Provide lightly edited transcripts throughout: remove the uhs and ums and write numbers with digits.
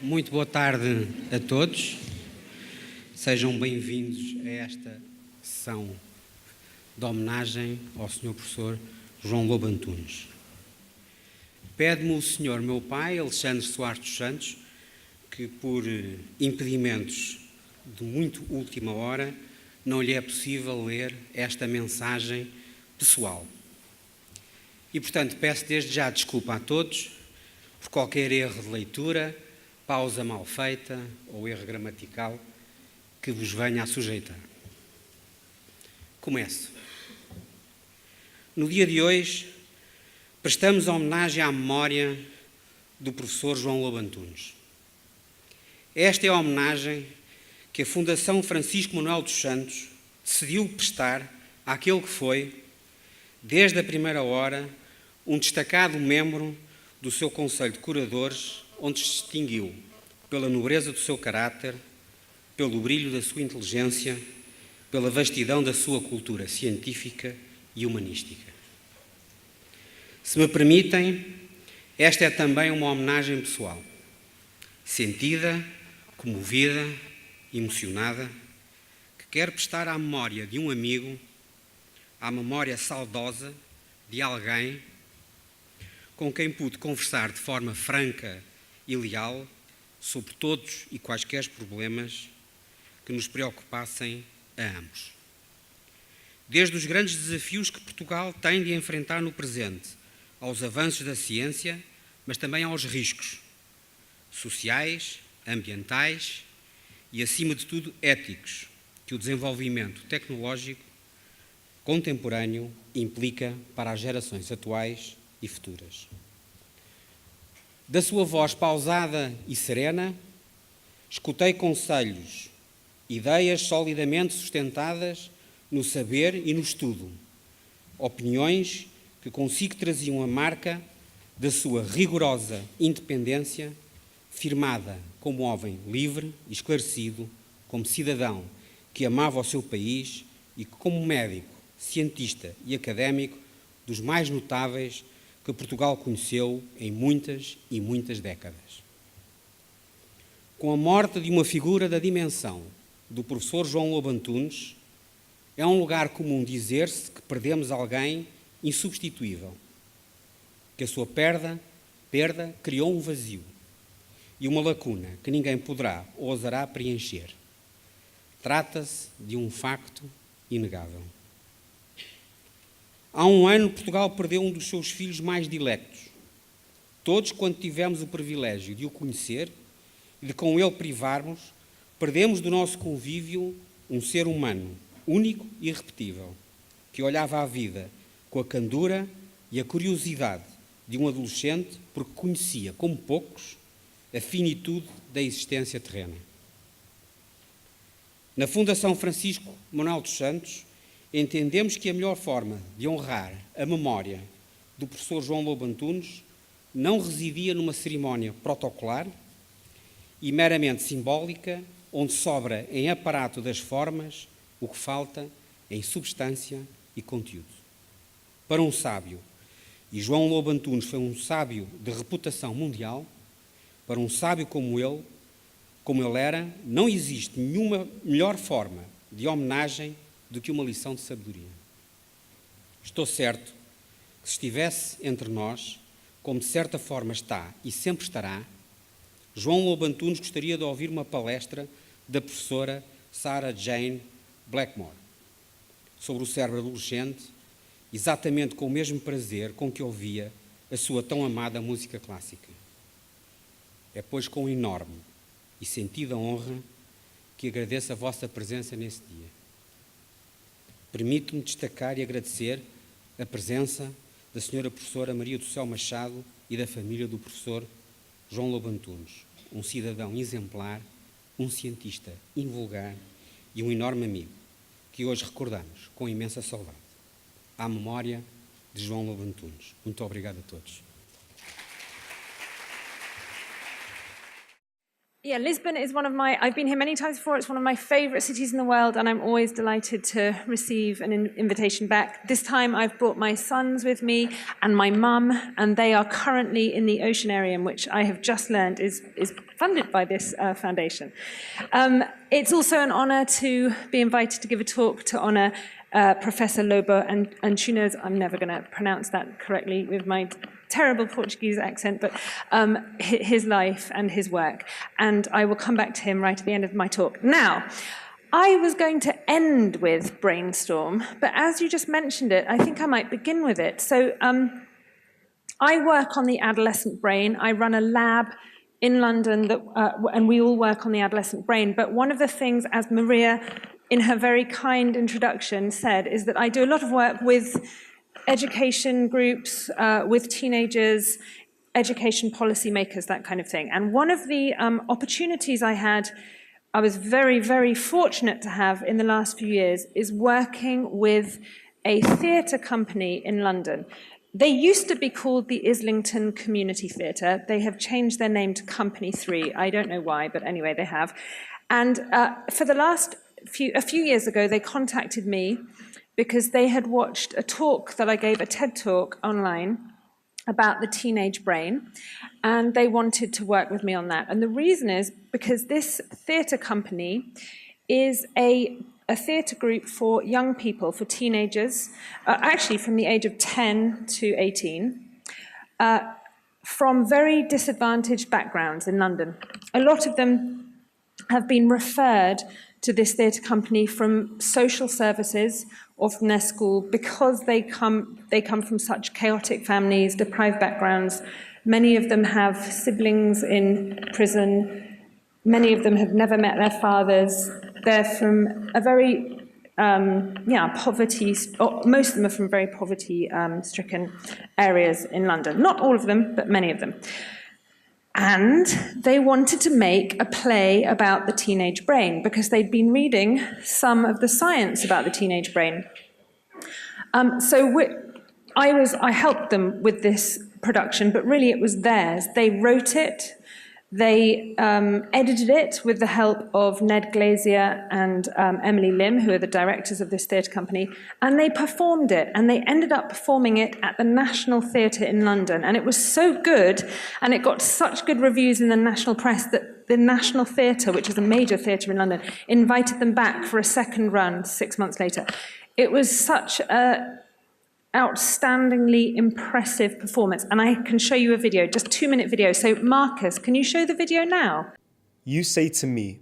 Muito boa tarde a todos. Sejam bem-vindos a esta sessão de homenagem ao Sr. Professor João Lobo Antunes. Pede-me o Sr. meu pai, Alexandre Soares dos Santos, que por impedimentos de muito última hora não lhe é possível ler esta mensagem pessoal. E, portanto, peço desde já desculpa a todos por qualquer erro de leitura, pausa mal feita ou erro gramatical que vos venha a sujeitar. Começo. No dia de hoje, prestamos homenagem à memória do professor João Lobo Antunes. Esta é a homenagem que a Fundação Francisco Manuel dos Santos decidiu prestar àquele que foi, desde a primeira hora, um destacado membro do seu Conselho de Curadores, onde se distinguiu pela nobreza do seu caráter, pelo brilho da sua inteligência, pela vastidão da sua cultura científica e humanística. Se me permitem, esta é também uma homenagem pessoal, sentida, comovida, emocionada, que quero prestar à memória de um amigo, à memória saudosa de alguém com quem pude conversar de forma franca e leal sobre todos e quaisquer problemas que nos preocupassem a ambos. Desde os grandes desafios que Portugal tem de enfrentar no presente, aos avanços da ciência, mas também aos riscos sociais, ambientais e, acima de tudo, éticos, que o desenvolvimento tecnológico contemporâneo implica para as gerações atuais e futuras. Da sua voz pausada e serena, escutei conselhos, ideias solidamente sustentadas no saber e no estudo, opiniões que consigo traziam a marca da sua rigorosa independência, firmada como homem livre e esclarecido, como cidadão que amava o seu país e como médico, cientista e académico dos mais notáveis que Portugal conheceu em muitas e muitas décadas. Com a morte de uma figura da dimensão do professor João Lobo Antunes, é um lugar comum dizer-se que perdemos alguém insubstituível, que a sua perda criou um vazio e uma lacuna que ninguém poderá ou ousará preencher. Trata-se de um facto inegável. Há um ano, Portugal perdeu um dos seus filhos mais dilectos. Todos, quando tivemos o privilégio de o conhecer e de com ele privarmos, perdemos do nosso convívio um ser humano, único e irrepetível, que olhava à vida com a candura e a curiosidade de um adolescente porque conhecia, como poucos, a finitude da existência terrena. Na Fundação Francisco Manuel dos Santos, entendemos que a melhor forma de honrar a memória do professor João Lobo Antunes não residia numa cerimónia protocolar e meramente simbólica, onde sobra em aparato das formas o que falta em substância e conteúdo. Para um sábio, e João Lobo Antunes foi um sábio de reputação mundial, para um sábio como ele era, não existe nenhuma melhor forma de homenagem do que uma lição de sabedoria. Estou certo que se estivesse entre nós, como de certa forma está e sempre estará, João Lobo Antunes gostaria de ouvir uma palestra da professora Sarah-Jayne Blakemore sobre o cérebro adolescente, exatamente com o mesmo prazer com que ouvia a sua tão amada música clássica. É, pois, com enorme e sentida honra que agradeço a vossa presença nesse dia. Permito-me destacar e agradecer a presença da senhora professora Maria do Céu Machado e da família do professor João Lobo Antunes, um cidadão exemplar, um cientista invulgar e um enorme amigo, que hoje recordamos com imensa saudade. À memória de João Lobo Antunes. Muito obrigado a todos. Yeah, Lisbon is I've been here many times before. It's one of my favorite cities in the world, and I'm always delighted to receive an invitation back. This time I've brought my sons with me and my mum, and they are currently in the Oceanarium, which I have just learned is funded by this foundation. It's also an honor to be invited to give a talk to honor Professor Lobo Antunes. I'm never going to pronounce that correctly with my terrible Portuguese accent, but his life and his work. And I will come back to him right at the end of my talk. Now, I was going to end with brainstorm, but as you just mentioned it, I think I might begin with it. So I work on the adolescent brain. I run a lab in London, and we all work on the adolescent brain. But one of the things, as Maria, in her very kind introduction, said, is that I do a lot of work with education groups, with teenagers, education policymakers, that kind of thing. And one of the opportunities I was very, very fortunate to have in the last few years, is working with a theatre company in London. They used to be called the Islington Community Theatre. They have changed their name to Company 3. I don't know why, but anyway, they have. And for the last a few years ago, they contacted me because they had watched a talk that I gave, a TED talk online, about the teenage brain, and they wanted to work with me on that. And the reason is because this theatre company is a theatre group for young people, for teenagers, actually from the age of 10 to 18, from very disadvantaged backgrounds in London. A lot of them have been referred to this theatre company from social services or from their school because they come from such chaotic families, deprived backgrounds. Many of them have siblings in prison. Many of them have never met their fathers. They're from a very poverty, or most of them are from very poverty-stricken areas in London. Not all of them, but many of them. And they wanted to make a play about the teenage brain because they'd been reading some of the science about the teenage brain. I helped them with this production, but really it was theirs. They wrote it, they edited it with the help of Ned Glazier and Emily Lim, who are the directors of this theatre company, and they performed it, and they ended up performing it at the National Theatre in London. And it was so good, and it got such good reviews in the national press that the National Theatre, which is a major theatre in London, invited them back for a second run 6 months later. It was such a outstandingly impressive performance, and I can show you a video, just 2-minute video. So Marcus, can you show the video now? You say to me,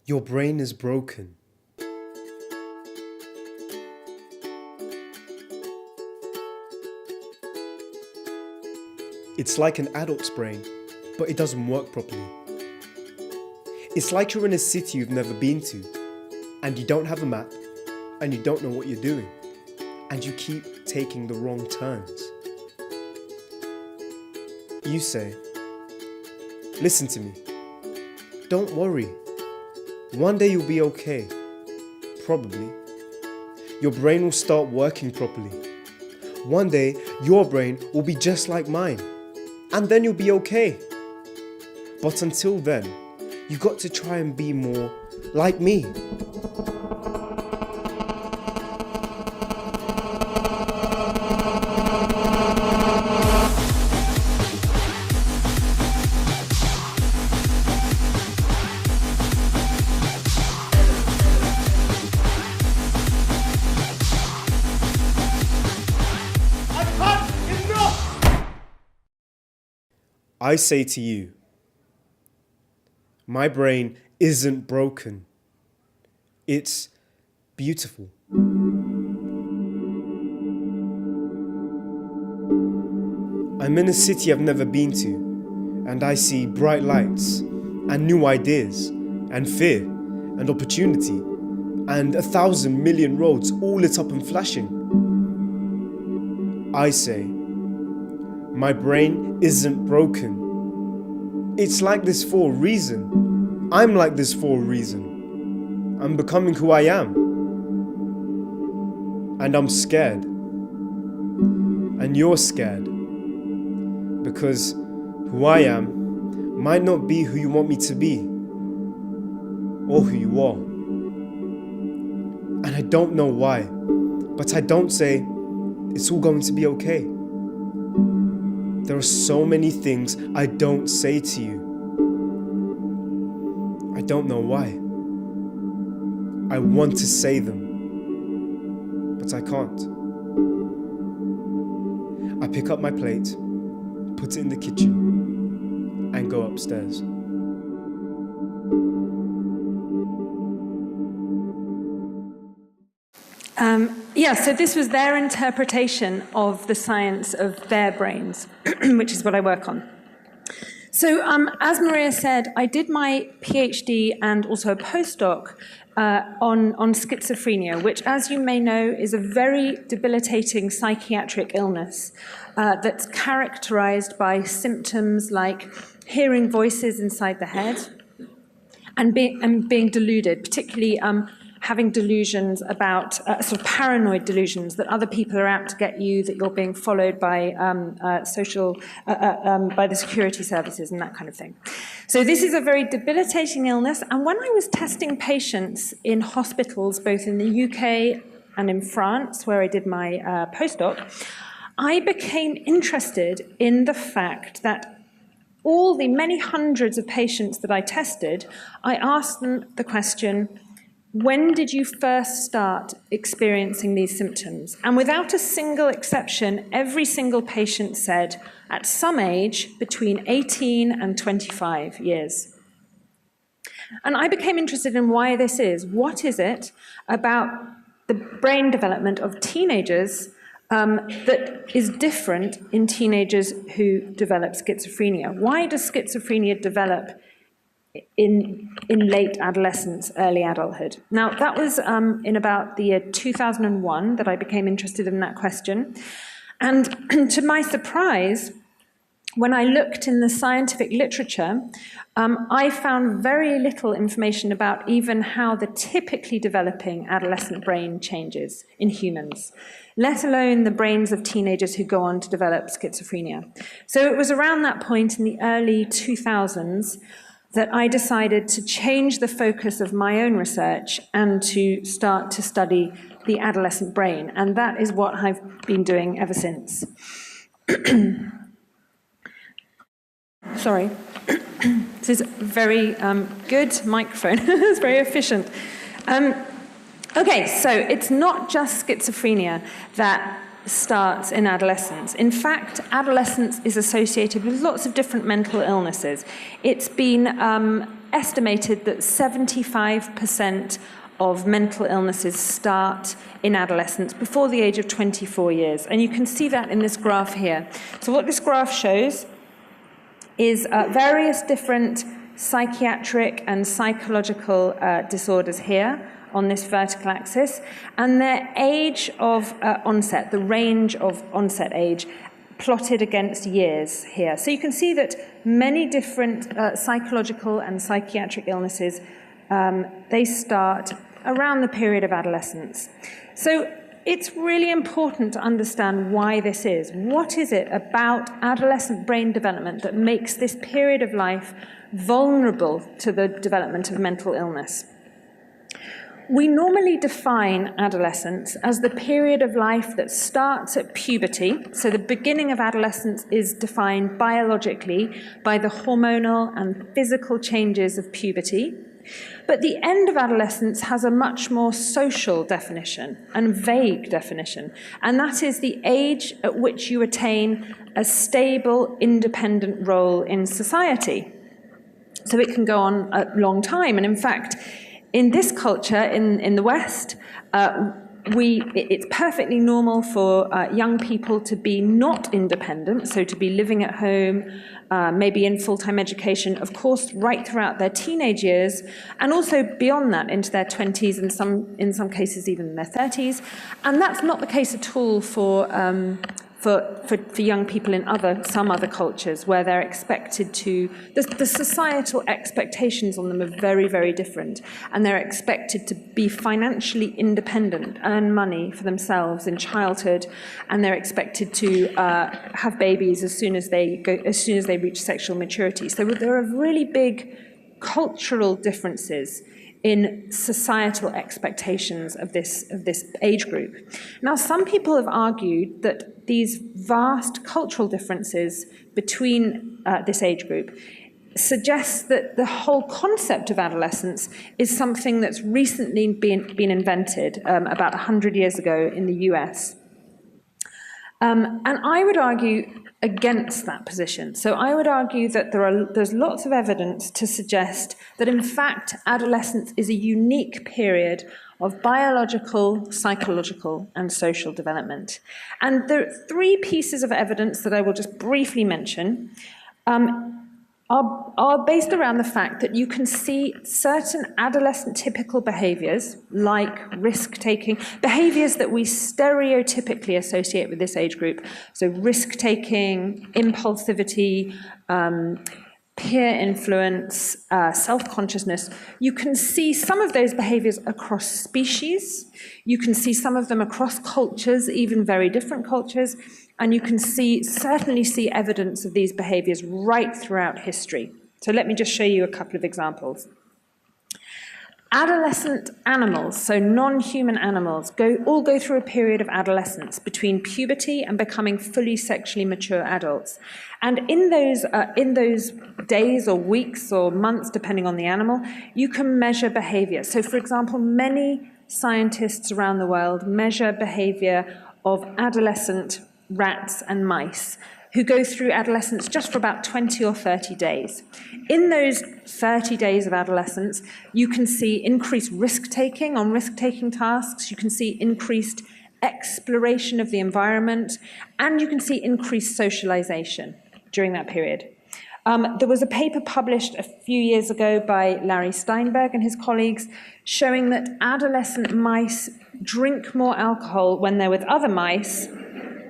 your brain is broken. It's like an adult's brain, but it doesn't work properly. It's like you're in a city you've never been to, and you don't have a map, and you don't know what you're doing. And you keep taking the wrong turns. You say, listen to me, don't worry, one day you'll be okay, probably. Your brain will start working properly. One day, your brain will be just like mine, and then you'll be okay. But until then, you've got to try and be more like me. I say to you, my brain isn't broken. It's beautiful. I'm in a city I've never been to, and I see bright lights, and new ideas, and fear, and opportunity, and 1,000 million roads all lit up and flashing. I say, my brain isn't broken. It's like this for a reason. I'm like this for a reason. I'm becoming who I am. And I'm scared. And you're scared. Because who I am might not be who you want me to be, or who you are. And I don't know why, but I don't say, it's all going to be okay. There are so many things I don't say to you. I don't know why. I want to say them, but I can't. I pick up my plate, put it in the kitchen, and go upstairs. So this was their interpretation of the science of their brains, which is what I work on. So as Maria said, I did my PhD and also a postdoc on schizophrenia, which, as you may know, is a very debilitating psychiatric illness that's characterized by symptoms like hearing voices inside the head and being deluded, particularly having delusions about sort of paranoid delusions that other people are out to get you, that you're being followed by by the security services and that kind of thing. So this is a very debilitating illness. And when I was testing patients in hospitals, both in the UK and in France, where I did my postdoc, I became interested in the fact that all the many hundreds of patients that I tested, I asked them the question, when did you first start experiencing these symptoms? And without a single exception, every single patient said, at some age, between 18 and 25 years. And I became interested in why this is. What is it about the brain development of teenagers that is different in teenagers who develop schizophrenia? Why does schizophrenia develop in late adolescence, early adulthood? Now, that was in about the year 2001 that I became interested in that question. And to my surprise, when I looked in the scientific literature, I found very little information about even how the typically developing adolescent brain changes in humans, let alone the brains of teenagers who go on to develop schizophrenia. So it was around that point in the early 2000s that I decided to change the focus of my own research and to start to study the adolescent brain. And that is what I've been doing ever since. Sorry. This is a very good microphone. It's very efficient. Okay, so it's not just schizophrenia that starts in adolescence. In fact, adolescence is associated with lots of different mental illnesses. It's been estimated that 75% of mental illnesses start in adolescence before the age of 24 years. And you can see that in this graph here. So what this graph shows is various different psychiatric and psychological disorders here on this vertical axis, and their age of onset, the range of onset age, plotted against years here. So you can see that many different psychological and psychiatric illnesses, they start around the period of adolescence. So it's really important to understand why this is. What is it about adolescent brain development that makes this period of life vulnerable to the development of mental illness? We normally define adolescence as the period of life that starts at puberty. So the beginning of adolescence is defined biologically by the hormonal and physical changes of puberty. But the end of adolescence has a much more social definition and vague definition, and that is the age at which you attain a stable, independent role in society. So it can go on a long time, and in fact, in this culture, in the West, it's perfectly normal for young people to be not independent, so to be living at home, maybe in full-time education, of course, right throughout their teenage years, and also beyond that into their 20s and in some cases even in their 30s. And that's not the case at all for for young people in some other cultures, where they're expected to, the societal expectations on them are very, very different, and they're expected to be financially independent, earn money for themselves in childhood, and they're expected to have babies as soon as they reach sexual maturity. So there are really big cultural differences in societal expectations of this age group. Now, some people have argued that these vast cultural differences between this age group suggests that the whole concept of adolescence is something that's recently been invented about 100 years ago in the US. And I would argue against that position. So I would argue that there's lots of evidence to suggest that, in fact, adolescence is a unique period of biological, psychological, and social development. And there are three pieces of evidence that I will just briefly mention are based around the fact that you can see certain adolescent typical behaviors, like risk-taking, behaviors that we stereotypically associate with this age group. So risk-taking, impulsivity, peer influence, self-consciousness. You can see some of those behaviors across species. You can see some of them across cultures, even very different cultures. And you can certainly see evidence of these behaviors right throughout history. So let me just show you a couple of examples. Adolescent animals, so non-human animals, all go through a period of adolescence between puberty and becoming fully sexually mature adults. And in those days or weeks or months, depending on the animal, you can measure behavior. So, for example, many scientists around the world measure behavior of adolescent rats and mice who go through adolescence just for about 20 or 30 days. In those 30 days of adolescence, you can see increased risk-taking on risk-taking tasks, you can see increased exploration of the environment, and you can see increased socialization during that period. There was a paper published a few years ago by Larry Steinberg and his colleagues showing that adolescent mice drink more alcohol when they're with other mice,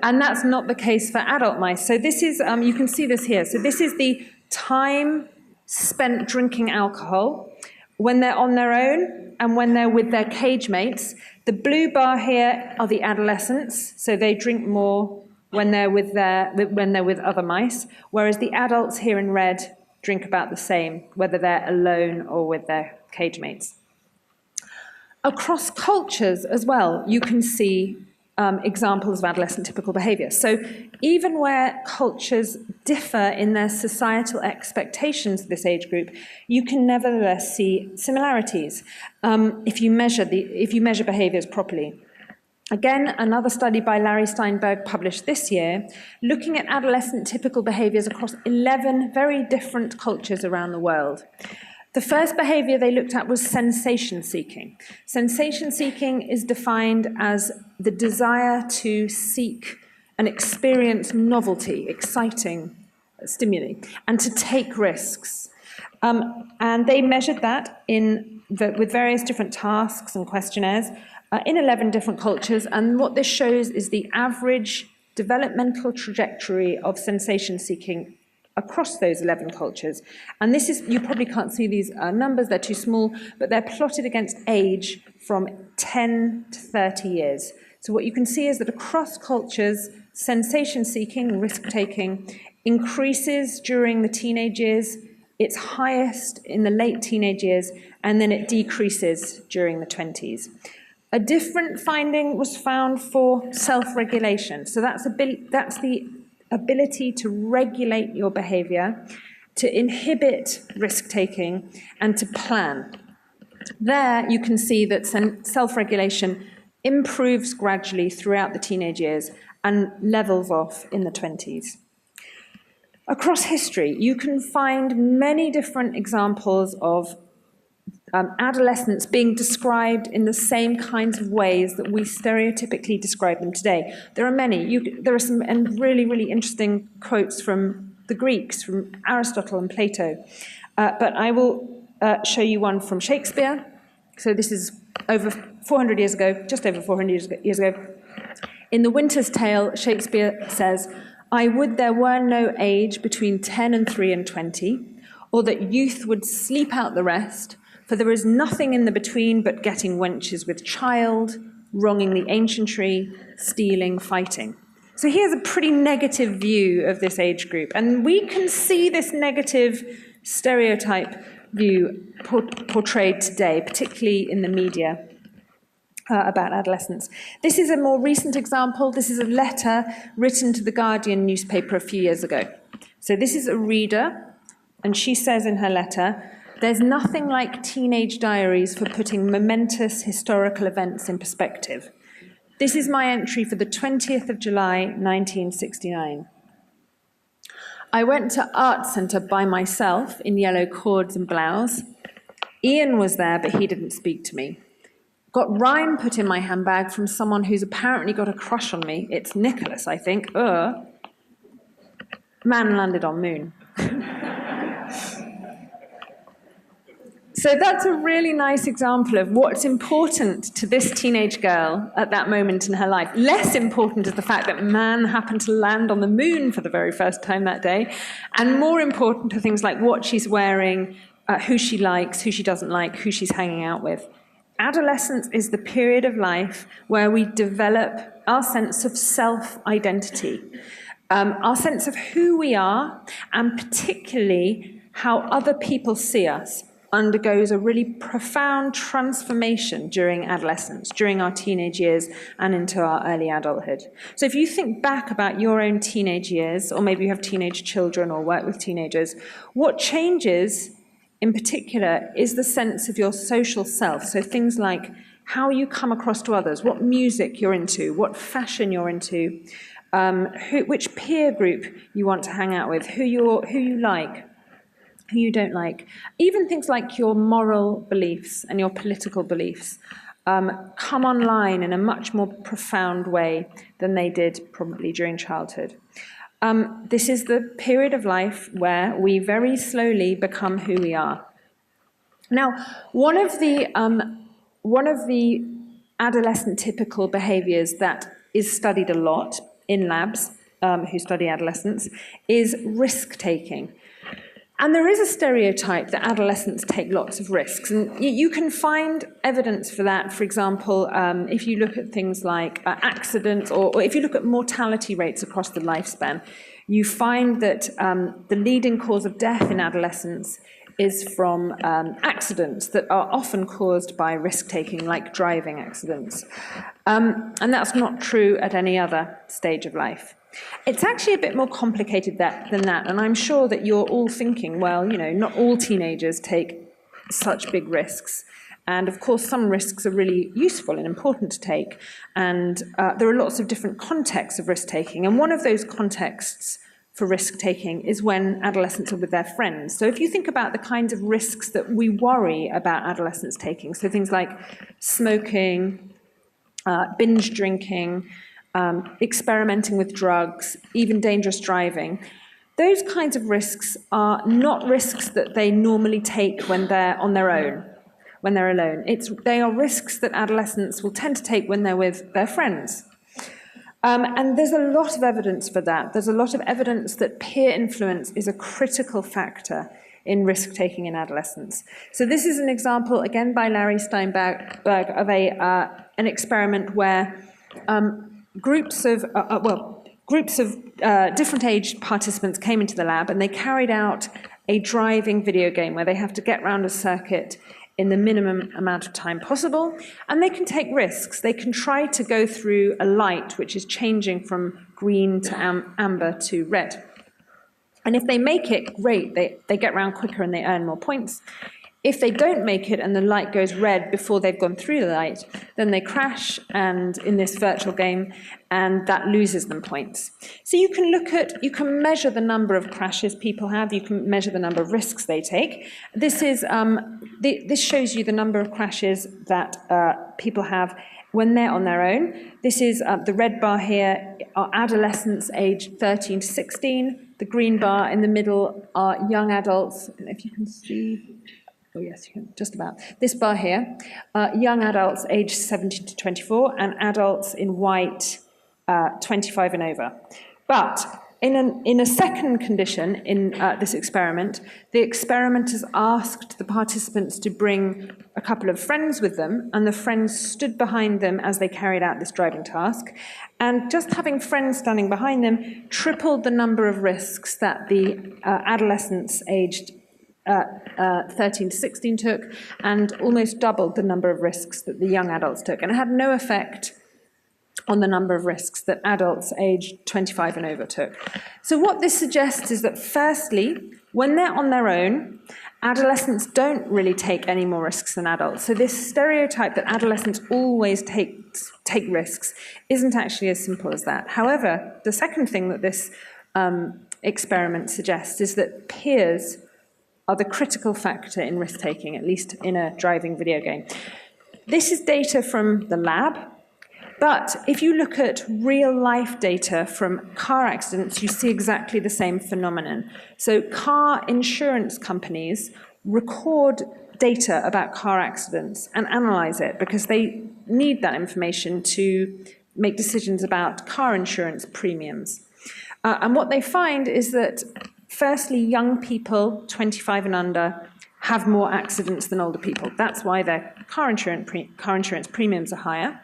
and that's not the case for adult mice. So this is, you can see this here. So this is the time spent drinking alcohol when they're on their own and when they're with their cage mates. The blue bar here are the adolescents, so they drink more when they're with other mice, whereas the adults here in red drink about the same, whether they're alone or with their cage mates. Across cultures as well, you can see examples of adolescent typical behavior. So even where cultures differ in their societal expectations of this age group, you can nevertheless see similarities if you measure behaviors properly. Again, another study by Larry Steinberg published this year, looking at adolescent typical behaviors across 11 very different cultures around the world. The first behavior they looked at was sensation-seeking. Sensation-seeking is defined as the desire to seek and experience novelty, exciting stimuli, and to take risks. And they measured that with various different tasks and questionnaires in 11 different cultures. And what this shows is the average developmental trajectory of sensation-seeking across those 11 cultures. And this is, you probably can't see these numbers, they're too small, but they're plotted against age from 10 to 30 years. So what you can see is that across cultures, sensation-seeking, risk-taking, increases during the teenage years, it's highest in the late teenage years, and then it decreases during the 20s. A different finding was found for self-regulation. So that's the ability to regulate your behavior, to inhibit risk-taking, and to plan. There you can see that self-regulation improves gradually throughout the teenage years and levels off in the 20s. Across history, you can find many different examples of adolescents being described in the same kinds of ways that we stereotypically describe them today. There are many. There are some really, really interesting quotes from the Greeks, from Aristotle and Plato. But I will show you one from Shakespeare. So this is over 400 years ago, just over 400 years ago. In The Winter's Tale, Shakespeare says, "I would there were no age between 10 and 3 and 20, or that youth would sleep out the rest, for there is nothing in the between but getting wenches with child, wronging the ancientry, stealing, fighting." So here's a pretty negative view of this age group, and we can see this negative stereotype view portrayed today, particularly in the media about adolescence. This is a more recent example. This is a letter written to the Guardian newspaper a few years ago. So this is a reader, and she says in her letter, "There's nothing like teenage diaries for putting momentous historical events in perspective. This is my entry for the 20th of July, 1969. I went to art centre by myself in yellow cords and blouse. Ian was there, but he didn't speak to me. Got rhyme put in my handbag from someone who's apparently got a crush on me. It's Nicholas, I think. Man landed on moon." So that's a really nice example of what's important to this teenage girl at that moment in her life. Less important is the fact that man happened to land on the moon for the very first time that day, and more important are things like what she's wearing, who she likes, who she doesn't like, who she's hanging out with. Adolescence is the period of life where we develop our sense of self-identity, our sense of who we are, and particularly how other people see us undergoes a really profound transformation during adolescence, during our teenage years and into our early adulthood. So if you think back about your own teenage years, or maybe you have teenage children or work with teenagers, what changes in particular is the sense of your social self. So things like how you come across to others, what music you're into, what fashion you're into, which peer group you want to hang out with, who you like, who you don't like. Even things like your moral beliefs and your political beliefs come online in a much more profound way than they did probably during childhood. This is the period of life where we very slowly become who we are. Now, one of the adolescent typical behaviors that is studied a lot in labs who study adolescence is risk-taking. And there is a stereotype that adolescents take lots of risks. And you can find evidence for that, for example, if you look at things like accidents, or if you look at mortality rates across the lifespan, you find that the leading cause of death in adolescence is from accidents that are often caused by risk-taking, like driving accidents. And that's not true at any other stage of life. It's actually a bit more complicated than that, and I'm sure that you're all thinking, well, not all teenagers take such big risks. And of course, some risks are really useful and important to take, and there are lots of different contexts of risk-taking, and one of those contexts for risk-taking is when adolescents are with their friends. So if you think about the kinds of risks that we worry about adolescents taking, so things like smoking, binge drinking, experimenting with drugs, even dangerous driving, those kinds of risks are not risks that they normally take when they're on their own, when they're alone. They are risks that adolescents will tend to take when they're with their friends. And there's a lot of evidence for that. There's a lot of evidence that peer influence is a critical factor in risk-taking in adolescence. So this is an example, again by Larry Steinberg, of an experiment where groups of different age participants came into the lab, and they carried out a driving video game where they have to get around a circuit in the minimum amount of time possible, and they can take risks. They can try to go through a light which is changing from green to amber to red. And if they make it, great, they get around quicker and they earn more points. If they don't make it and the light goes red before they've gone through the light, then they crash and in this virtual game, and that loses them points. So you can measure the number of crashes people have, you can measure the number of risks they take. This shows you the number of crashes that people have when they're on their own. This is the red bar here are adolescents aged 13 to 16. The green bar in the middle are young adults. I don't know if you can see. Oh, yes, you can, just about. This bar here, young adults aged 17 to 24, and adults in white 25 and over. But in a second condition in this experiment, the experimenters asked the participants to bring a couple of friends with them, and the friends stood behind them as they carried out this driving task. And just having friends standing behind them tripled the number of risks that the adolescents aged 13 to 16 took, and almost doubled the number of risks that the young adults took. And it had no effect on the number of risks that adults aged 25 and over took. So what this suggests is that, firstly, when they're on their own, adolescents don't really take any more risks than adults. So this stereotype that adolescents always take risks isn't actually as simple as that. However, the second thing that this experiment suggests is that peers are the critical factor in risk-taking, at least in a driving video game. This is data from the lab. But if you look at real-life data from car accidents, you see exactly the same phenomenon. So car insurance companies record data about car accidents and analyze it because they need that information to make decisions about car insurance premiums. And what they find is that, firstly, young people, 25 and under, have more accidents than older people. That's why their car insurance premiums are higher.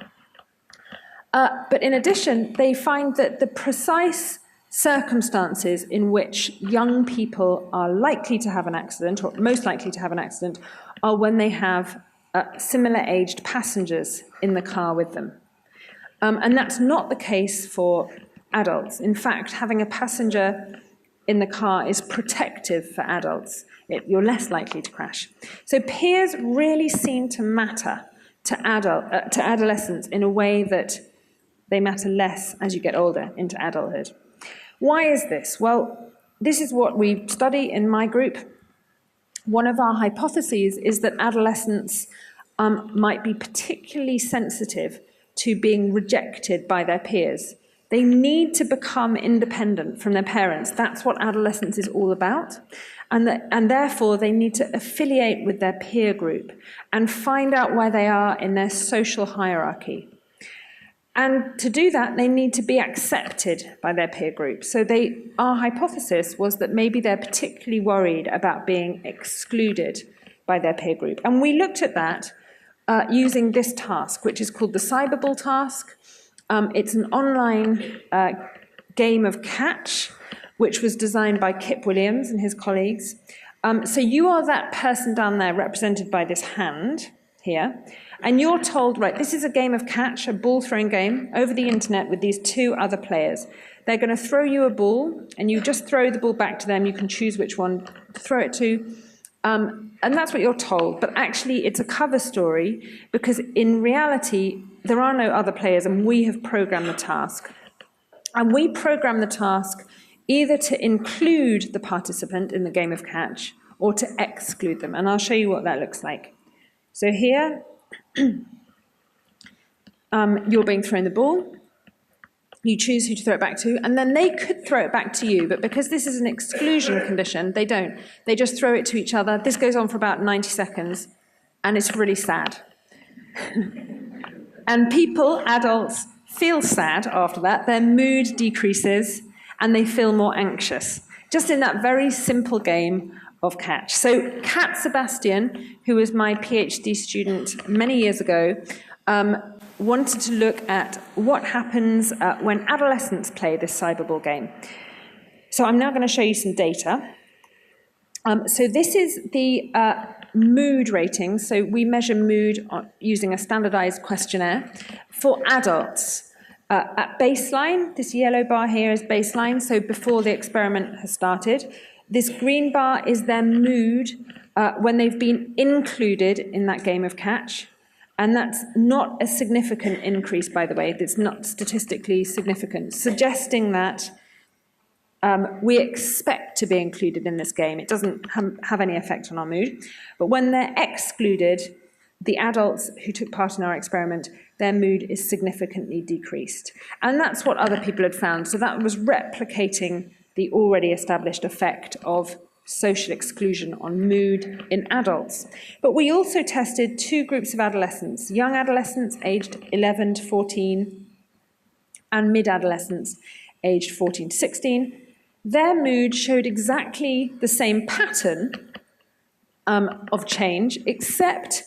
But in addition, they find that the precise circumstances in which young people are likely to have an accident, or most likely to have an accident, are when they have similar-aged passengers in the car with them. And that's not the case for adults. In fact, having a passenger in the car is protective for adults. You're less likely to crash. So peers really seem to matter to adolescents in a way that they matter less as you get older into adulthood. Why is this? Well, this is what we study in my group. One of our hypotheses is that adolescents might be particularly sensitive to being rejected by their peers. They need to become independent from their parents. That's what adolescence is all about. And therefore, they need to affiliate with their peer group and find out where they are in their social hierarchy. And to do that, they need to be accepted by their peer group. So our hypothesis was that maybe they're particularly worried about being excluded by their peer group. And we looked at that using this task, which is called the Cyberball task. It's an online game of catch, which was designed by Kip Williams and his colleagues. So you are that person down there represented by this hand here. And you're told, right, this is a game of catch, a ball-throwing game, over the internet with these two other players. They're going to throw you a ball, and you just throw the ball back to them. You can choose which one to throw it to. And that's what you're told. But actually, it's a cover story, because in reality, there are no other players, and we have programmed the task. And we program the task either to include the participant in the game of catch or to exclude them. And I'll show you what that looks like. So here, you're being thrown the ball. You choose who to throw it back to, and then they could throw it back to you, but because this is an exclusion condition, they don't. They just throw it to each other. This goes on for about 90 seconds, and it's really sad. And people, adults, feel sad after that. Their mood decreases, and they feel more anxious, just in that very simple game of catch. So Kat Sebastian, who was my PhD student many years ago, wanted to look at what happens when adolescents play this cyberball game. So I'm now going to show you some data. So this is the mood rating. So we measure mood using a standardized questionnaire for adults. At baseline, this yellow bar here is baseline, so before the experiment has started. This green bar is their mood when they've been included in that game of catch. And that's not a significant increase, by the way. It's not statistically significant, suggesting that we expect to be included in this game. It doesn't have any effect on our mood. But when they're excluded, the adults who took part in our experiment, their mood is significantly decreased. And that's what other people had found. So that was replicating the already established effect of social exclusion on mood in adults. But we also tested two groups of adolescents, young adolescents aged 11 to 14, and mid-adolescents aged 14 to 16, their mood showed exactly the same pattern of change, except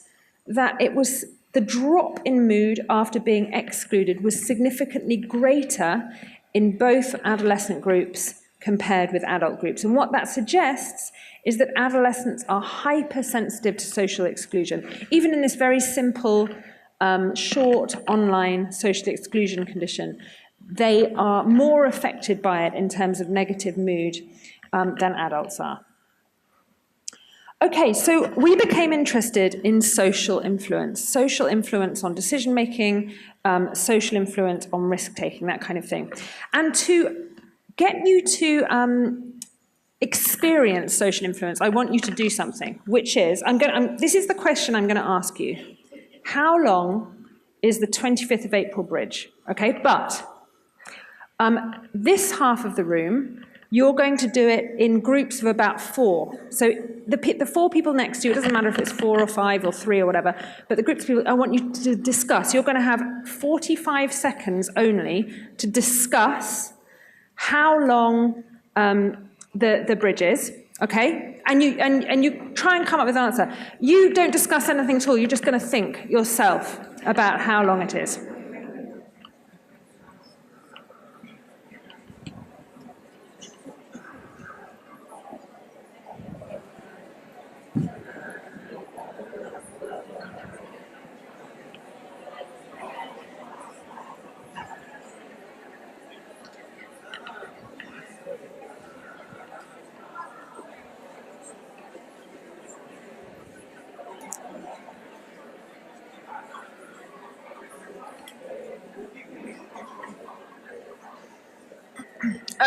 that it was the drop in mood after being excluded was significantly greater in both adolescent groups compared with adult groups. And what that suggests is that adolescents are hypersensitive to social exclusion. Even in this very simple, short online social exclusion condition, they are more affected by it in terms of negative mood than adults are. Okay, so we became interested in social influence on decision-making, social influence on risk-taking, that kind of thing. And to get you to experience social influence, I want you to do something, which is, this is the question I'm going to ask you. How long is the 25th of April bridge? Okay, but this half of the room, you're going to do it in groups of about 4. So the 4 people next to you, it doesn't matter if it's 4 or 5 or 3 or whatever, but the groups of people I want you to discuss. You're going to have 45 seconds only to discuss how long the bridge is, okay? And you try and come up with an answer. You don't discuss anything at all. You're just going to think yourself about how long it is.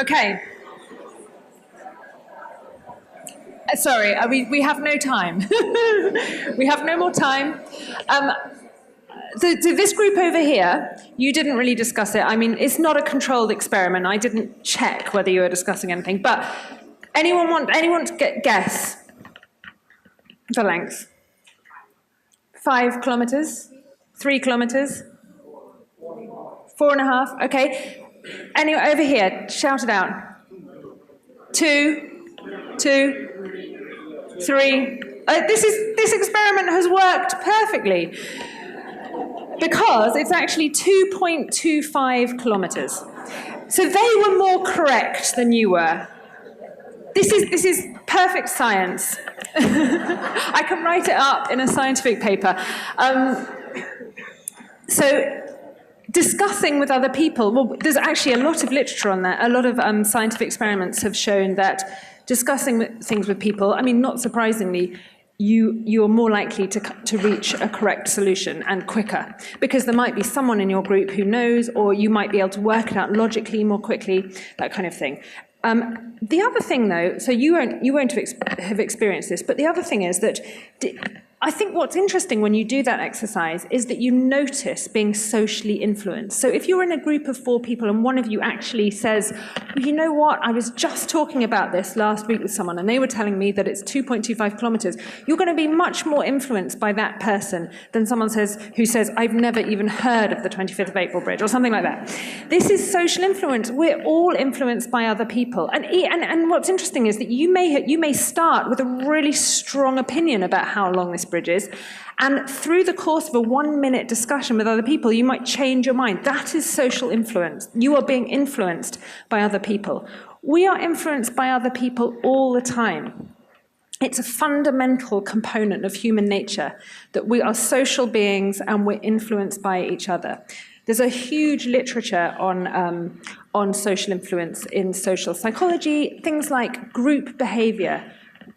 Okay. Sorry, we have no time. We have no more time. So this group over here, you didn't really discuss it. I mean, it's not a controlled experiment. I didn't check whether you were discussing anything. But anyone to guess the length? 5 kilometers? 3 kilometers? 4.5? Okay. Anyway, over here, shout it out. 2, 3. This experiment has worked perfectly because it's actually 2.25 kilometers. So they were more correct than you were. This is perfect science. I can write it up in a scientific paper. So discussing with other people, well, there's actually a lot of literature on that. A lot of scientific experiments have shown that discussing things with people, I mean, not surprisingly, you are more likely to reach a correct solution and quicker, because there might be someone in your group who knows, or you might be able to work it out logically more quickly, that kind of thing. The other thing, though, so you won't have experienced this, but the other thing is that I think what's interesting when you do that exercise is that you notice being socially influenced. So if you're in a group of 4 people and one of you actually says, well, you know what, I was just talking about this last week with someone and they were telling me that it's 2.25 kilometers, you're going to be much more influenced by that person than someone who says, I've never even heard of the 25th of April bridge, or something like that. This is social influence. We're all influenced by other people. And what's interesting is that you may start with a really strong opinion about how long this bridge is, and through the course of a 1-minute discussion with other people, you might change your mind. That is social influence. You are being influenced by other people. We are influenced by other people all the time. It's a fundamental component of human nature that we are social beings and we're influenced by each other. There's a huge literature on social influence in social psychology, things like group behavior.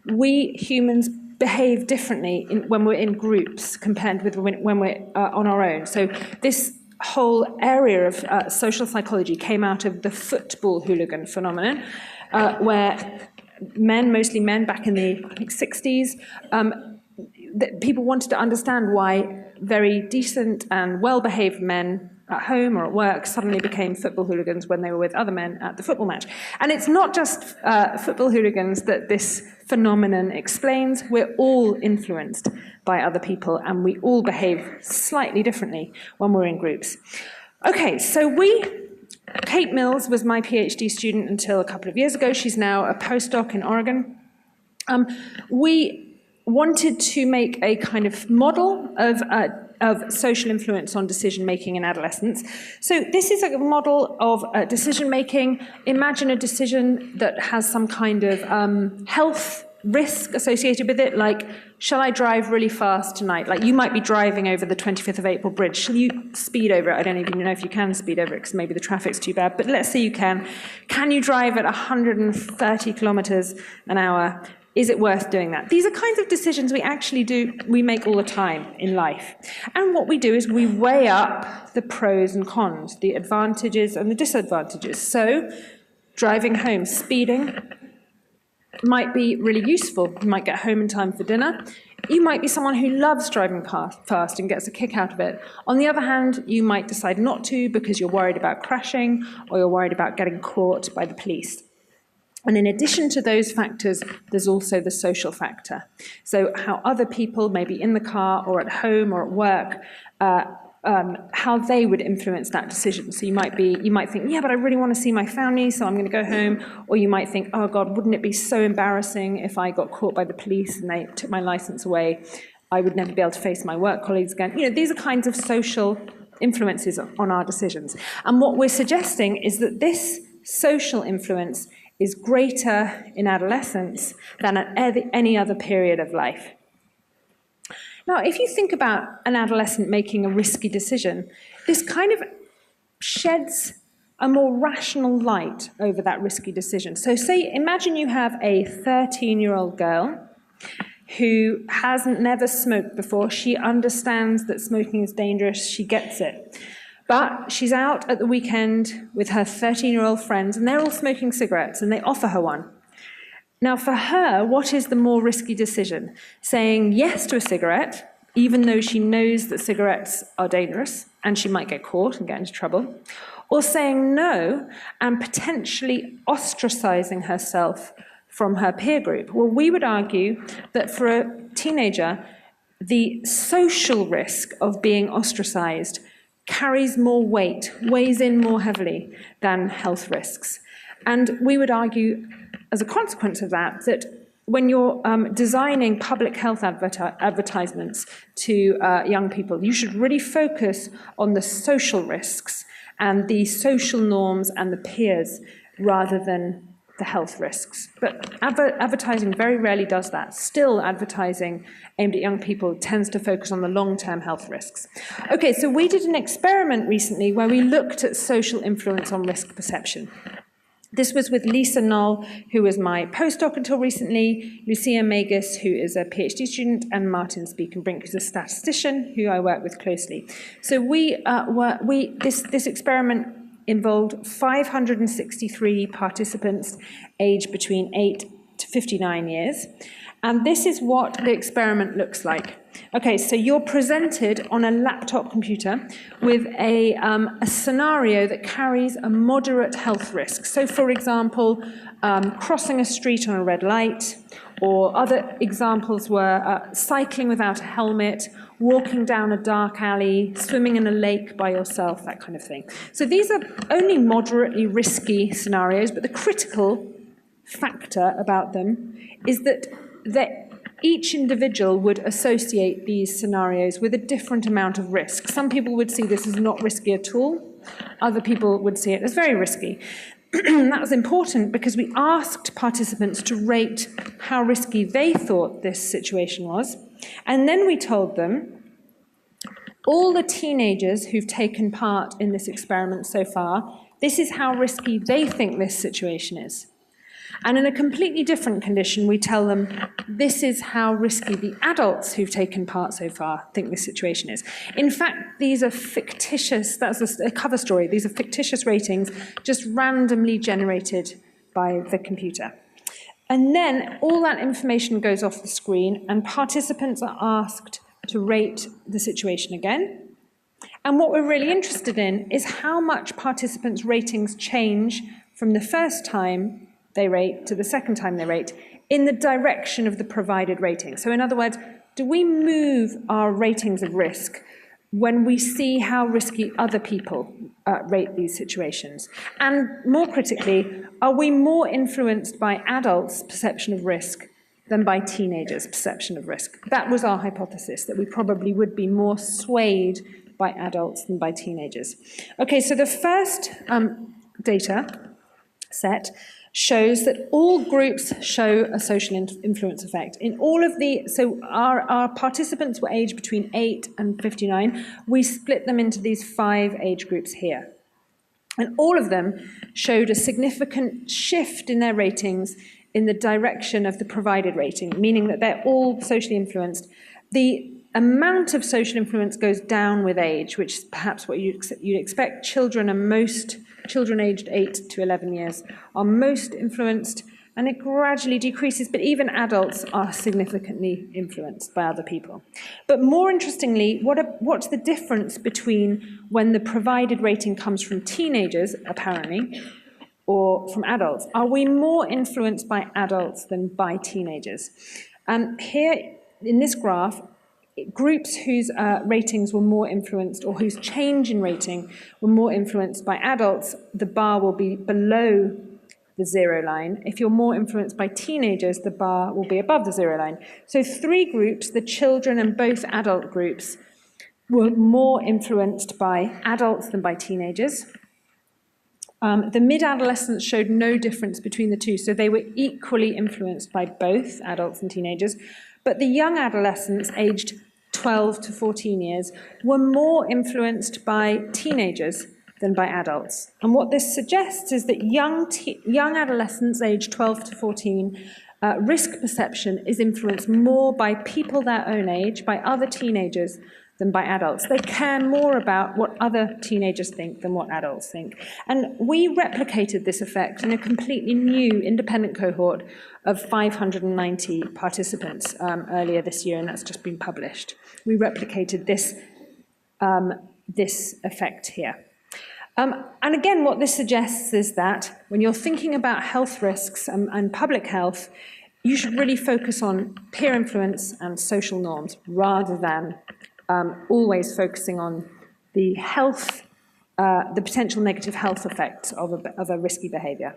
We humans behave differently when we're in groups compared with when we're on our own. So this whole area of social psychology came out of the football hooligan phenomenon, where mostly men back in the 60s, people wanted to understand why very decent and well-behaved men at home or at work suddenly became football hooligans when they were with other men at the football match. And it's not just football hooligans that this phenomenon explains. We're all influenced by other people, and we all behave slightly differently when we're in groups. Okay, so we Kate Mills was my PhD student until a couple of years ago. She's now a postdoc in Oregon. We wanted to make a kind of model of social influence on decision-making in adolescence. So this is a model of decision-making. Imagine a decision that has some kind of health risk associated with it, like, shall I drive really fast tonight? Like, you might be driving over the 25th of April bridge. Shall you speed over it? I don't even know if you can speed over it because maybe the traffic's too bad, but let's say you can. Can you drive at 130 kilometers an hour? Is it worth doing that? These are kinds of decisions we make all the time in life. And what we do is we weigh up the pros and cons, the advantages and the disadvantages. So, driving home, speeding might be really useful. You might get home in time for dinner. You might be someone who loves driving fast and gets a kick out of it. On the other hand, you might decide not to because you're worried about crashing or you're worried about getting caught by the police. And in addition to those factors, there's also the social factor. So how other people, maybe in the car or at home or at work, how they would influence that decision. So you might think, yeah, but I really want to see my family, so I'm going to go home. Or you might think, oh God, wouldn't it be so embarrassing if I got caught by the police and they took my license away? I would never be able to face my work colleagues again. You know, these are kinds of social influences on our decisions. And what we're suggesting is that this social influence is greater in adolescence than at any other period of life. Now, if you think about an adolescent making a risky decision, this kind of sheds a more rational light over that risky decision. So imagine you have a 13-year-old girl who hasn't never smoked before. She understands that smoking is dangerous. She gets it. But she's out at the weekend with her 13-year-old friends, and they're all smoking cigarettes, and they offer her one. Now, for her, what is the more risky decision? Saying yes to a cigarette, even though she knows that cigarettes are dangerous, and she might get caught and get into trouble, or saying no and potentially ostracizing herself from her peer group? Well, we would argue that for a teenager, the social risk of being ostracized carries more weight, weighs in more heavily than health risks. And we would argue, as a consequence of that, that when you're designing public health advertisements to young people, you should really focus on the social risks and the social norms and the peers rather than the health risks. But advertising very rarely does that. Still, advertising aimed at young people tends to focus on the long-term health risks. Okay, so we did an experiment recently where we looked at social influence on risk perception. This was with Lisa Knoll, who was my postdoc until recently, Lucia Magus, who is a PhD student, and Martin Spiekenbrink, who's a statistician who I work with closely. So this experiment involved 563 participants aged between 8 to 59 years. And this is what the experiment looks like. Okay, so you're presented on a laptop computer with a scenario that carries a moderate health risk. So, for example, crossing a street on a red light, or other examples were cycling without a helmet, walking down a dark alley, swimming in a lake by yourself, that kind of thing. So these are only moderately risky scenarios, but the critical factor about them is that each individual would associate these scenarios with a different amount of risk. Some people would see this as not risky at all. Other people would see it as very risky. That was important because we asked participants to rate how risky they thought this situation was. And then we told them, all the teenagers who've taken part in this experiment so far, this is how risky they think this situation is. And in a completely different condition, we tell them, this is how risky the adults who've taken part so far think this situation is. In fact, these are fictitious, that's a cover story, these are fictitious ratings just randomly generated by the computer. And then all that information goes off the screen and participants are asked to rate the situation again. And what we're really interested in is how much participants' ratings change from the first time they rate to the second time they rate in the direction of the provided rating. So in other words, do we move our ratings of risk when we see how risky other people rate these situations? And more critically, are we more influenced by adults' perception of risk than by teenagers' perception of risk? That was our hypothesis, that we probably would be more swayed by adults than by teenagers. Okay, so the first data set shows that all groups show a social influence effect. In all of the, so our participants were aged between 8 and 59. We split them into these 5 age groups here. And all of them showed a significant shift in their ratings in the direction of the provided rating, meaning that they're all socially influenced. The amount of social influence goes down with age, which is perhaps what you'd expect. Children aged 8 to 11 years are most influenced, and it gradually decreases, but even adults are significantly influenced by other people. But more interestingly, what's the difference between when the provided rating comes from teenagers, apparently, or from adults? Are we more influenced by adults than by teenagers? Here in this graph, groups whose ratings were more influenced, or whose change in rating were more influenced by adults, the bar will be below the 0 line. If you're more influenced by teenagers, the bar will be above the 0 line. So 3 groups, the children and both adult groups, were more influenced by adults than by teenagers. The mid-adolescents showed no difference between the two, so they were equally influenced by both adults and teenagers. But the young adolescents, aged 12 to 14 years, were more influenced by teenagers than by adults. And what this suggests is that young adolescents, aged 12 to 14, risk perception is influenced more by people their own age, by other teenagers, than by adults. They care more about what other teenagers think than what adults think. And we replicated this effect in a completely new independent cohort of 590 participants earlier this year, and that's just been published. We replicated this effect here. And again, what this suggests is that when you're thinking about health risks and public health, you should really focus on peer influence and social norms rather than always focusing on the health, the potential negative health effects of a risky behaviour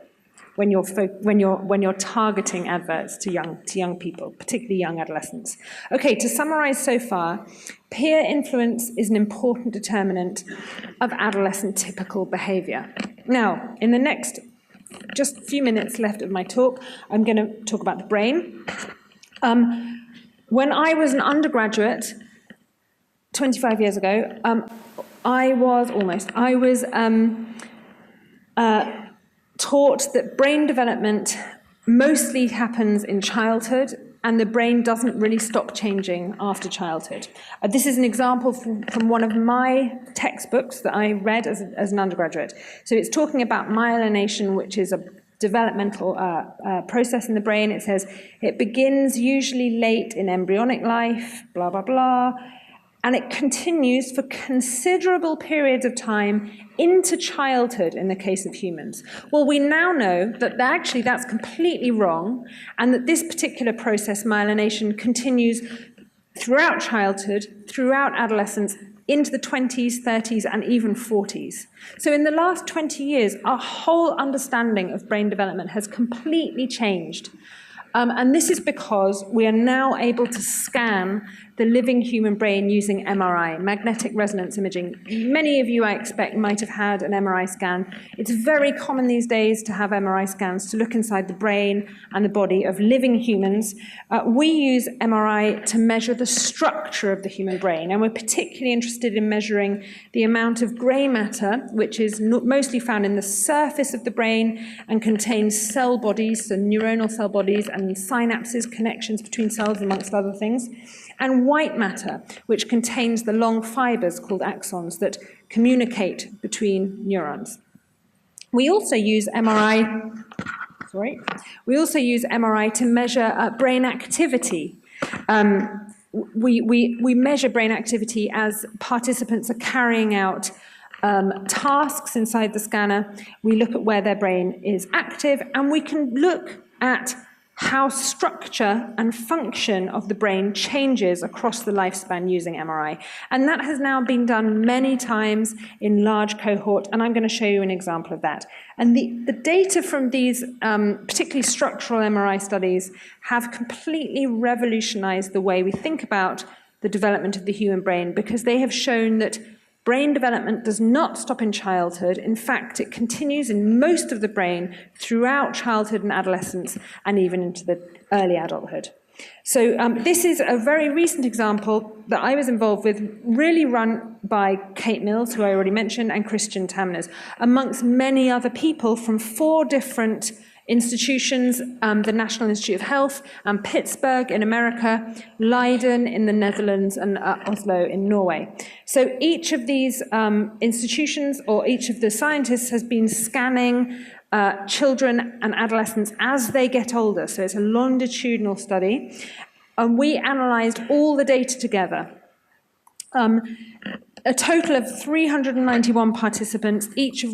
when you're targeting adverts to young people, particularly young adolescents. Okay, to summarise so far, peer influence is an important determinant of adolescent typical behaviour. Now, in the next just a few minutes left of my talk, I'm going to talk about the brain. When I was an undergraduate, 25 years ago, I was taught that brain development mostly happens in childhood, and the brain doesn't really stop changing after childhood. This is an example from one of my textbooks that I read as an undergraduate. So it's talking about myelination, which is a developmental process in the brain. It says it begins usually late in embryonic life, blah, blah, blah, and it continues for considerable periods of time into childhood in the case of humans. Well, we now know that actually that's completely wrong, and that this particular process, myelination, continues throughout childhood, throughout adolescence, into the 20s, 30s, and even 40s. So in the last 20 years, our whole understanding of brain development has completely changed. And this is because we are now able to scan the living human brain using MRI, magnetic resonance imaging. Many of you, I expect, might have had an MRI scan. It's very common these days to have MRI scans to look inside the brain and the body of living humans. We use MRI to measure the structure of the human brain, and we're particularly interested in measuring the amount of grey matter, which is mostly found in the surface of the brain and contains cell bodies, so neuronal cell bodies, and synapses, connections between cells, amongst other things, and white matter, which contains the long fibers called axons that communicate between neurons. We also use MRI to measure brain activity. We measure brain activity as participants are carrying out tasks inside the scanner. We look at where their brain is active, and we can look at how structure and function of the brain changes across the lifespan using MRI. And that has now been done many times in large cohort, and I'm going to show you an example of that. And the data from these, particularly structural MRI studies, have completely revolutionized the way we think about the development of the human brain, because they have shown that brain development does not stop in childhood. In fact, it continues in most of the brain throughout childhood and adolescence, and even into the early adulthood. So this is a very recent example that I was involved with, really run by Kate Mills, who I already mentioned, and Christian Tamners, amongst many other people from 4 different institutions, the National Institute of Health, and Pittsburgh in America, Leiden in the Netherlands, and Oslo in Norway. So each of these institutions, or each of the scientists, has been scanning children and adolescents as they get older. So it's a longitudinal study. And we analysed all the data together. A total of 391 participants, each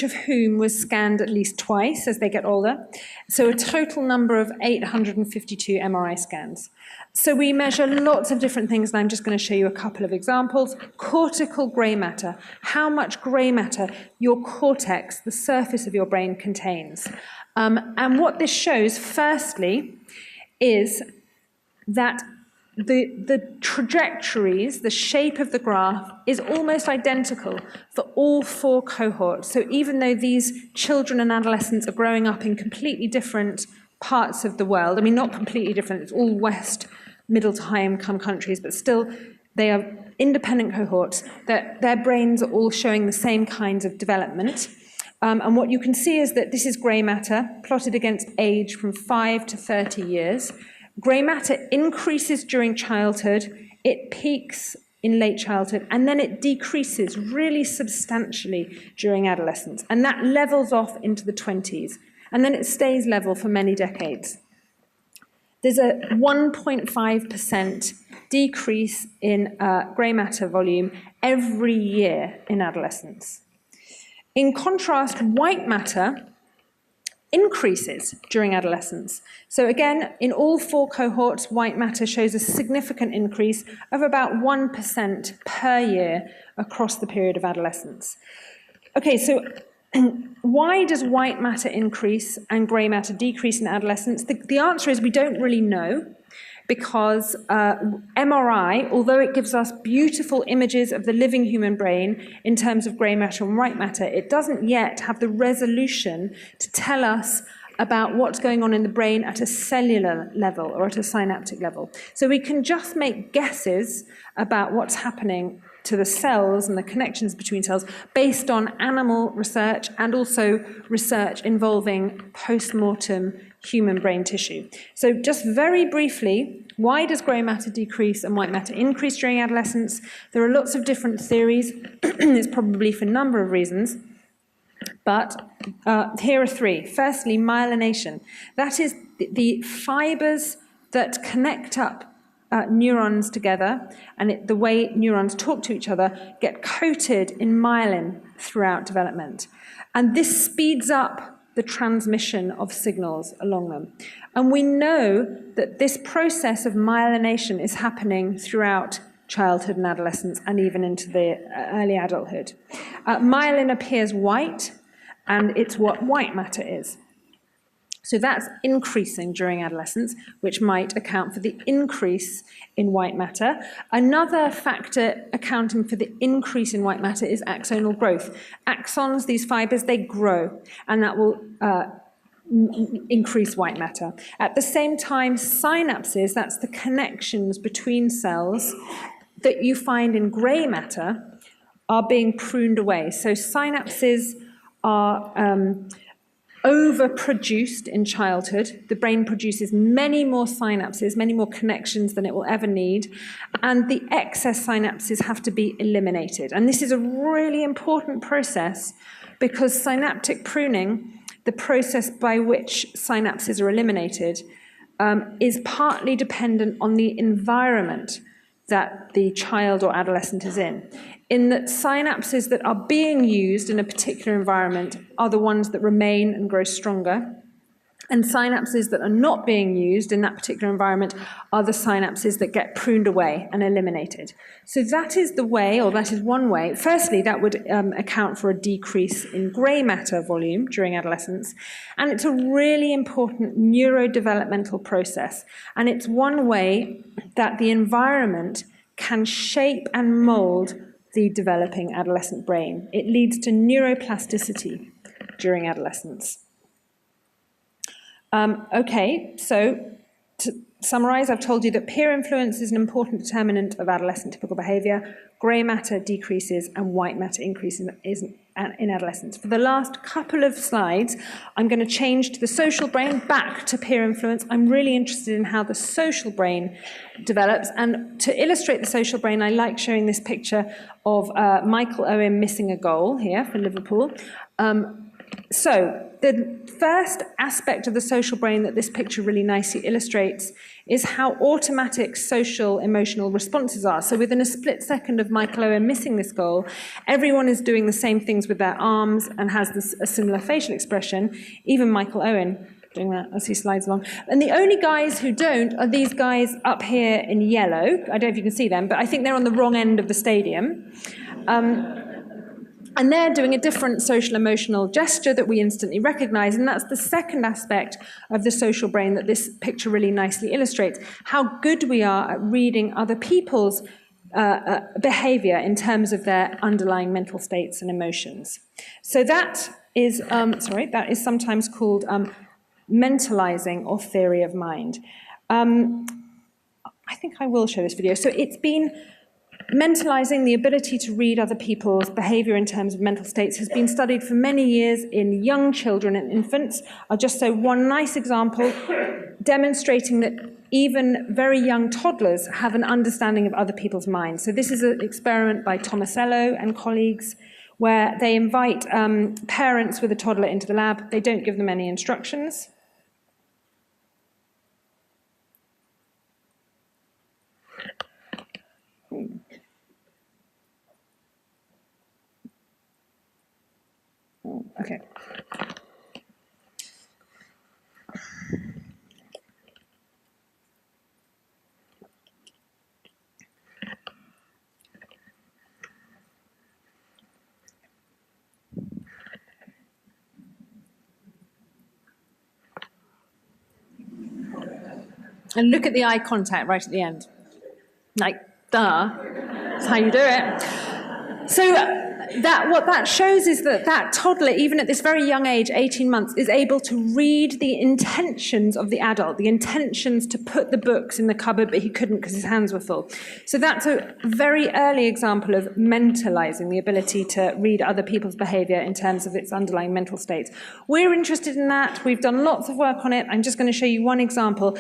of whom was scanned at least twice as they get older. So a total number of 852 MRI scans. So we measure lots of different things, and I'm just going to show you a couple of examples. Cortical grey matter, how much grey matter your cortex, the surface of your brain, contains. And what this shows, firstly, is that the trajectories, the shape of the graph, is almost identical for all 4 cohorts. So even though these children and adolescents are growing up in completely different parts of the world, I mean, not completely different, it's all West, middle to high income countries, but still they are independent cohorts, that their brains are all showing the same kinds of development. And what you can see is that this is grey matter plotted against age from 5 to 30 years. Grey matter increases during childhood, it peaks in late childhood, and then it decreases really substantially during adolescence. And that levels off into the 20s. And then it stays level for many decades. There's a 1.5% decrease in grey matter volume every year in adolescence. In contrast, white matter increases during adolescence. So again, in all 4 cohorts, white matter shows a significant increase of about 1% per year across the period of adolescence. Okay, so why does white matter increase and grey matter decrease in adolescence? The answer is we don't really know, because MRI, although it gives us beautiful images of the living human brain in terms of grey matter and white matter, it doesn't yet have the resolution to tell us about what's going on in the brain at a cellular level or at a synaptic level. So we can just make guesses about what's happening to the cells and the connections between cells based on animal research and also research involving post-mortem human brain tissue. So just very briefly, why does grey matter decrease and white matter increase during adolescence? There are lots of different theories. It's probably for a number of reasons. But here are 3. Firstly, myelination. That is the fibers that connect up neurons together, and the way neurons talk to each other get coated in myelin throughout development. And this speeds up the transmission of signals along them. And we know that this process of myelination is happening throughout childhood and adolescence, and even into the early adulthood. Myelin appears white, and it's what white matter is. So that's increasing during adolescence, which might account for the increase in white matter. Another factor accounting for the increase in white matter is axonal growth. Axons, these fibers, they grow, and that will increase white matter. At the same time, synapses, that's the connections between cells that you find in grey matter, are being pruned away. So synapses are overproduced in childhood. The brain produces many more synapses, many more connections than it will ever need, and the excess synapses have to be eliminated. And this is a really important process, because synaptic pruning, the process by which synapses are eliminated, is partly dependent on the environment that the child or adolescent is in that synapses that are being used in a particular environment are the ones that remain and grow stronger, And synapses that are not being used in that particular environment are the synapses that get pruned away and eliminated. So that is the way, or that is one way. Firstly, that would account for a decrease in grey matter volume during adolescence. And it's a really important neurodevelopmental process. And it's one way that the environment can shape and mold the developing adolescent brain. It leads to neuroplasticity during adolescence. Okay, so to summarize, I've told you that peer influence is an important determinant of adolescent typical behavior. Grey matter decreases and white matter increases in adolescence. For the last couple of slides, I'm going to change to the social brain, back to peer influence. I'm really interested in how the social brain develops. And to illustrate the social brain, I like showing this picture of Michael Owen missing a goal here for Liverpool. So the first aspect of the social brain that this picture really nicely illustrates is how automatic social emotional responses are. So within a split second of Michael Owen missing this goal, everyone is doing the same things with their arms and has a similar facial expression, even Michael Owen doing that as he slides along. And the only guys who don't are these guys up here in yellow. I don't know if you can see them, but I think they're on the wrong end of the stadium. And they're doing a different social emotional gesture that we instantly recognize, and that's the second aspect of the social brain that this picture really nicely illustrates, how good we are at reading other people's behavior in terms of their underlying mental states and emotions. So that is, that is sometimes called mentalizing or theory of mind. I think I will show this video. So it's been mentalizing, the ability to read other people's behavior in terms of mental states, has been studied for many years in young children and infants. I'll just show one nice example demonstrating that even very young toddlers have an understanding of other people's minds. So this is an experiment by Tomasello and colleagues where they invite parents with a toddler into the lab. They don't give them any instructions. Okay. And look at the eye contact right at the end. Like, duh, that's how you do it. So what that shows is that that toddler, even at this very young age, 18 months, is able to read the intentions of the adult, the intentions to put the books in the cupboard, but he couldn't because his hands were full. So that's a very early example of mentalizing, the ability to read other people's behavior in terms of its underlying mental states. We're interested in that. We've done lots of work on it. I'm just going to show you one example.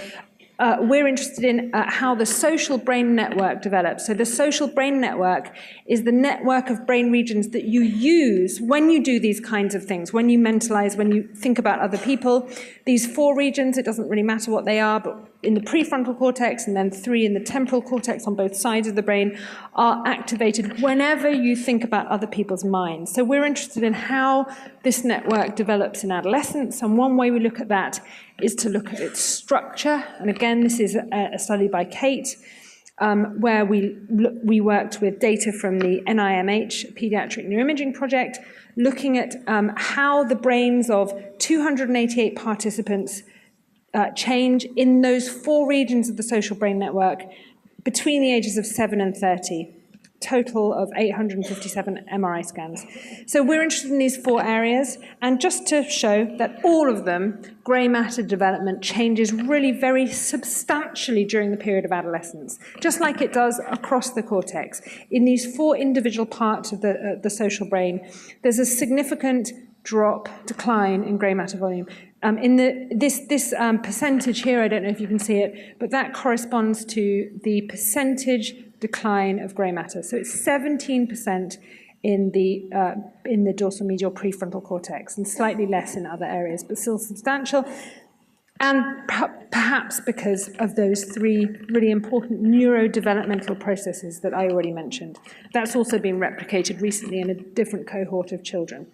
We're interested in how the social brain network develops. So the social brain network is the network of brain regions that you use when you do these kinds of things, when you mentalize, when you think about other people. These 4 regions, it doesn't really matter what they are, but in the prefrontal cortex and then 3 in the temporal cortex on both sides of the brain are activated whenever you think about other people's minds. So we're interested in how this network develops in adolescence, and one way we look at that is to look at its structure. And again, this is a study by Kate, where we worked with data from the NIMH Pediatric Neuroimaging Project, looking at how the brains of 288 participants change in those 4 regions of the social brain network between the ages of 7 and 30. Total of 857 MRI scans. So we're interested in these 4 areas, and just to show that all of them, grey matter development changes really very substantially during the period of adolescence, just like it does across the cortex. In these 4 individual parts of the social brain, there's a significant decline in grey matter volume. In this percentage here, I don't know if you can see it, but that corresponds to the percentage decline of grey matter. So it's 17% in the dorsal medial prefrontal cortex, and slightly less in other areas, but still substantial. And perhaps because of those 3 really important neurodevelopmental processes that I already mentioned. That's also been replicated recently in a different cohort of children.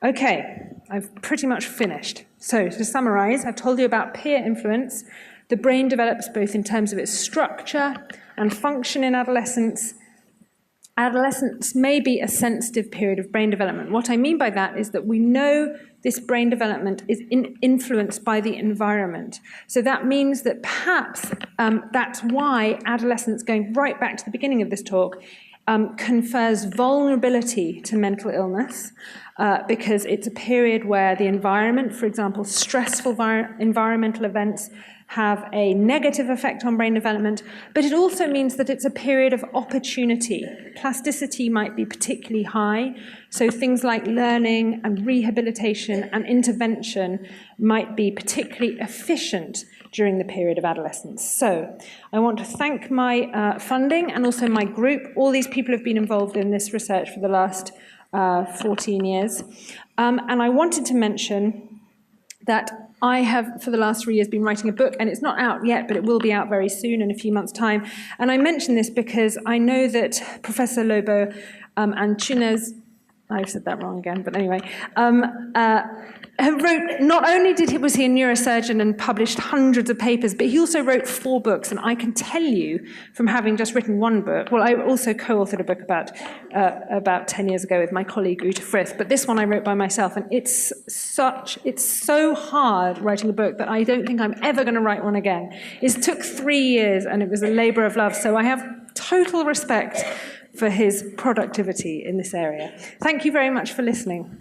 Okay, I've pretty much finished. So to summarize, I've told you about peer influence. The brain develops both in terms of its structure and function in adolescence. Adolescence may be a sensitive period of brain development. What I mean by that is that we know this brain development is influenced by the environment. So that means that perhaps that's why adolescence, going right back to the beginning of this talk, confers vulnerability to mental illness because it's a period where the environment, for example, stressful environmental events, have a negative effect on brain development, but it also means that it's a period of opportunity. Plasticity might be particularly high, so things like learning and rehabilitation and intervention might be particularly efficient during the period of adolescence. So I want to thank my funding and also my group. All these people have been involved in this research for the last 14 years. And I wanted to mention that I have, for the last 3 years, been writing a book, and it's not out yet, but it will be out very soon, in a few months' time. And I mention this because I know that Professor Lobo Antunes, I've said that wrong again, but anyway, wrote, not only was he a neurosurgeon and published hundreds of papers, but he also wrote 4 books. And I can tell you, from having just written 1 book, well, I also co-authored a book about 10 years ago with my colleague Uta Frith, but this one I wrote by myself, and it's so hard writing a book that I don't think I'm ever going to write one again. It took 3 years, and it was a labor of love, so I have total respect for his productivity in this area. Thank you very much for listening.